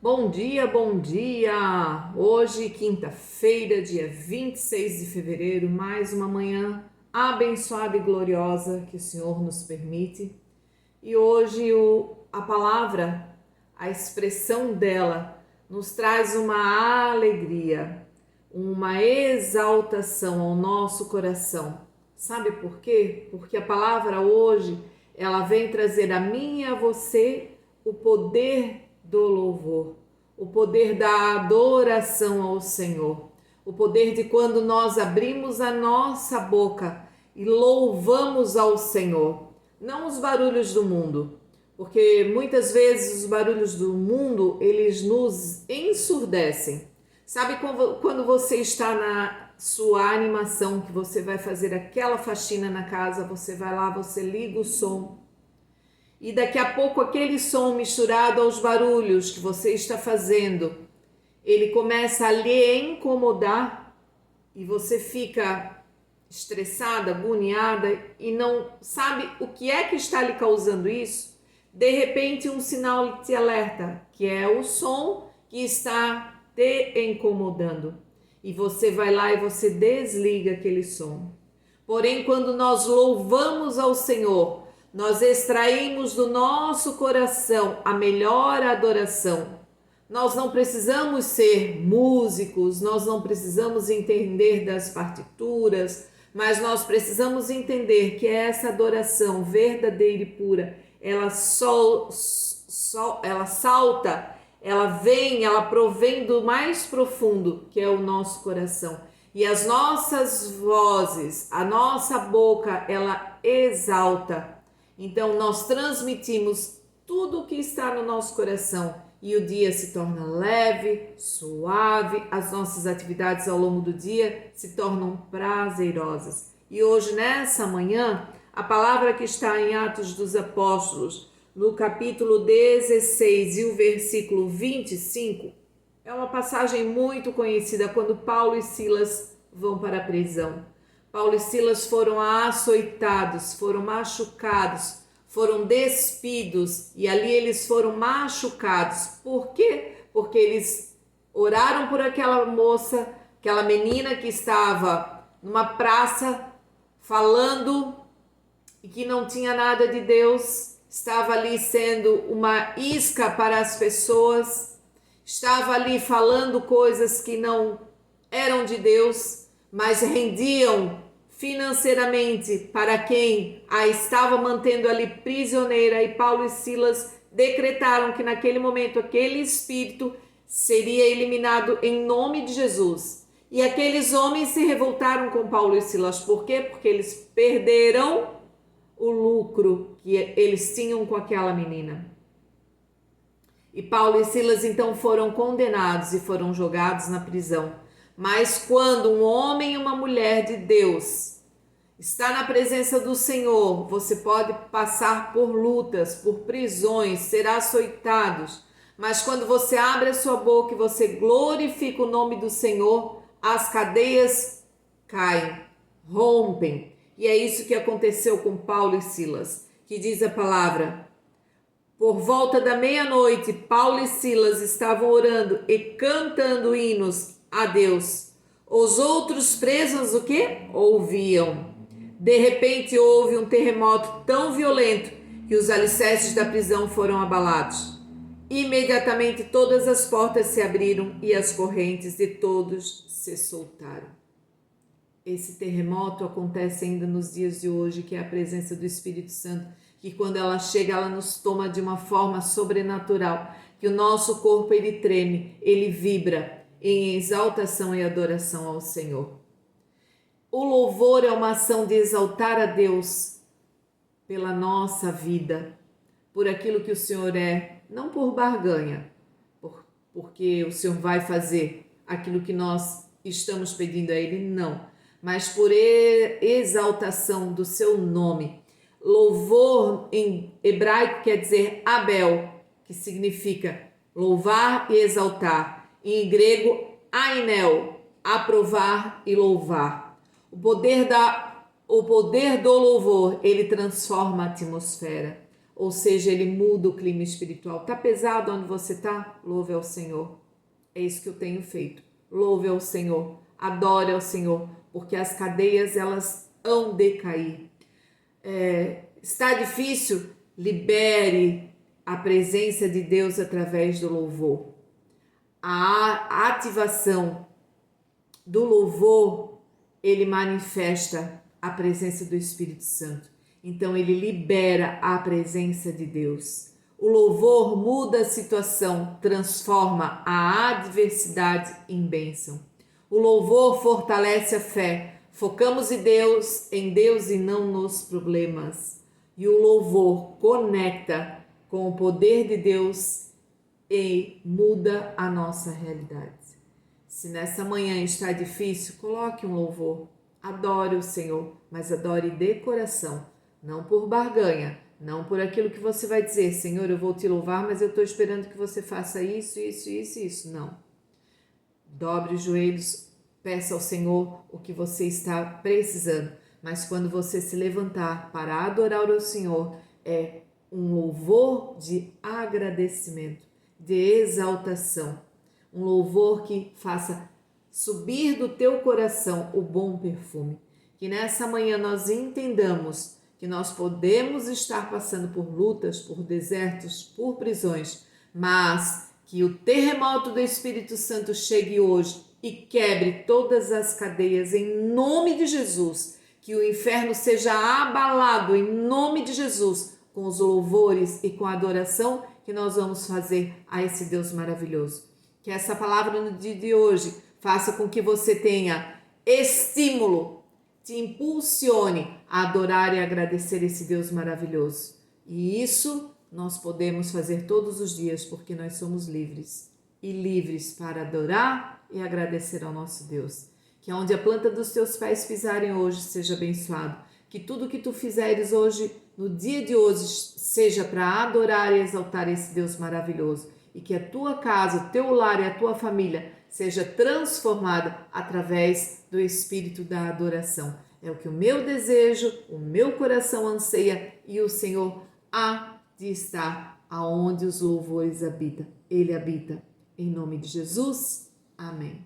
Bom dia, bom dia! Hoje, quinta-feira, dia 26 de fevereiro, mais uma manhã abençoada e gloriosa que o Senhor nos permite. E hoje a palavra, a expressão dela, nos traz uma alegria, uma exaltação ao nosso coração. Sabe por quê? Porque a palavra hoje, ela vem trazer a mim e a você o poder do louvor, o poder da adoração ao Senhor, o poder de quando nós abrimos a nossa boca e louvamos ao Senhor, não os barulhos do mundo, porque muitas vezes os barulhos do mundo, eles nos ensurdecem. Sabe quando você está na sua animação, que você vai fazer aquela faxina na casa, você vai lá, você liga o som, e daqui a pouco aquele som misturado aos barulhos que você está fazendo, ele começa a lhe incomodar e você fica estressada, agoniada e não sabe o que é que está lhe causando isso. De repente um sinal te alerta, que é o som que está te incomodando. E você vai lá e você desliga aquele som. Porém, quando nós louvamos ao Senhor, nós extraímos do nosso coração a melhor adoração. Nós não precisamos ser músicos, nós não precisamos entender das partituras, mas nós precisamos entender que essa adoração verdadeira e pura, ela salta, ela vem, ela provém do mais profundo, que é o nosso coração. E as nossas vozes, a nossa boca, ela exalta. Então nós transmitimos tudo o que está no nosso coração e o dia se torna leve, suave, as nossas atividades ao longo do dia se tornam prazerosas. E hoje, nessa manhã, a palavra que está em Atos dos Apóstolos, no capítulo 16 e o versículo 25, é uma passagem muito conhecida quando Paulo e Silas vão para a prisão. Paulo e Silas foram açoitados, foram machucados, foram despidos e ali eles foram machucados. Por quê? Porque eles oraram por aquela moça, aquela menina que estava numa praça falando e que não tinha nada de Deus, estava ali sendo uma isca para as pessoas, estava ali falando coisas que não eram de Deus, mas rendiam financeiramente para quem a estava mantendo ali prisioneira, e Paulo e Silas decretaram que naquele momento aquele espírito seria eliminado em nome de Jesus. E aqueles homens se revoltaram com Paulo e Silas. Por quê? Porque eles perderam o lucro que eles tinham com aquela menina. E Paulo e Silas então foram condenados e foram jogados na prisão. Mas quando um homem e uma mulher de Deus está na presença do Senhor, você pode passar por lutas, por prisões, ser açoitados. Mas quando você abre a sua boca e você glorifica o nome do Senhor, as cadeias caem, rompem. E é isso que aconteceu com Paulo e Silas, que diz a palavra: por volta da meia-noite, Paulo e Silas estavam orando e cantando hinos a Deus. Os outros presos o quê? Ouviam. De repente houve um terremoto tão violento que os alicerces da prisão foram abalados. Imediatamente todas as portas se abriram e as correntes de todos se soltaram. Esse terremoto acontece ainda nos dias de hoje, que é a presença do Espírito Santo, que quando ela chega, ela nos toma de uma forma sobrenatural, que o nosso corpo ele treme, ele vibra em exaltação e adoração ao Senhor. O louvor é uma ação de exaltar a Deus pela nossa vida, por aquilo que o Senhor é, não por barganha, porque o Senhor vai fazer aquilo que nós estamos pedindo a Ele, não, mas por exaltação do seu nome. Louvor em hebraico quer dizer Abel, que significa louvar e exaltar. Em grego, ainel, aprovar e louvar. O poder do louvor, ele transforma a atmosfera. ou seja, ele muda o clima espiritual. Tá pesado onde você tá? Louve ao Senhor. É isso que eu tenho feito. Louve ao Senhor, adore ao Senhor, porque as cadeias elas hão de cair. Está difícil? Libere a presença de Deus através do louvor. A ativação do louvor, ele manifesta a presença do Espírito Santo. Então ele libera a presença de Deus. O louvor muda a situação, transforma a adversidade em bênção. O louvor fortalece a fé. Focamos em Deus e não nos problemas. E o louvor conecta com o poder de Deus e muda a nossa realidade. Se nessa manhã está difícil, coloque um louvor. Adore o Senhor, mas adore de coração, não por barganha, não por aquilo que você vai dizer, Senhor, eu vou te louvar, mas eu estou esperando que você faça isso, isso, isso, isso. Não. Dobre os joelhos, peça ao Senhor o que você está precisando, mas quando você se levantar para adorar o Senhor, é um louvor de agradecimento, de exaltação, um louvor que faça subir do teu coração o bom perfume. Que nessa manhã nós entendamos que nós podemos estar passando por lutas, por desertos, por prisões, mas que o terremoto do Espírito Santo chegue hoje e quebre todas as cadeias em nome de Jesus. Que o inferno seja abalado em nome de Jesus com os louvores e com a adoração que nós vamos fazer a esse Deus maravilhoso. Que essa palavra no dia de hoje faça com que você tenha estímulo, te impulsione a adorar e agradecer esse Deus maravilhoso. E isso nós podemos fazer todos os dias, porque nós somos livres. E livres para adorar e agradecer ao nosso Deus. Que onde a planta dos teus pés pisarem hoje seja abençoado. Que tudo que tu fizeres hoje, no dia de hoje, seja para adorar e exaltar esse Deus maravilhoso. E que a tua casa, o teu lar e a tua família seja transformada através do espírito da adoração. É o que o meu desejo, o meu coração anseia e o Senhor há de estar aonde os louvores habitam. Ele habita. Em nome de Jesus, amém.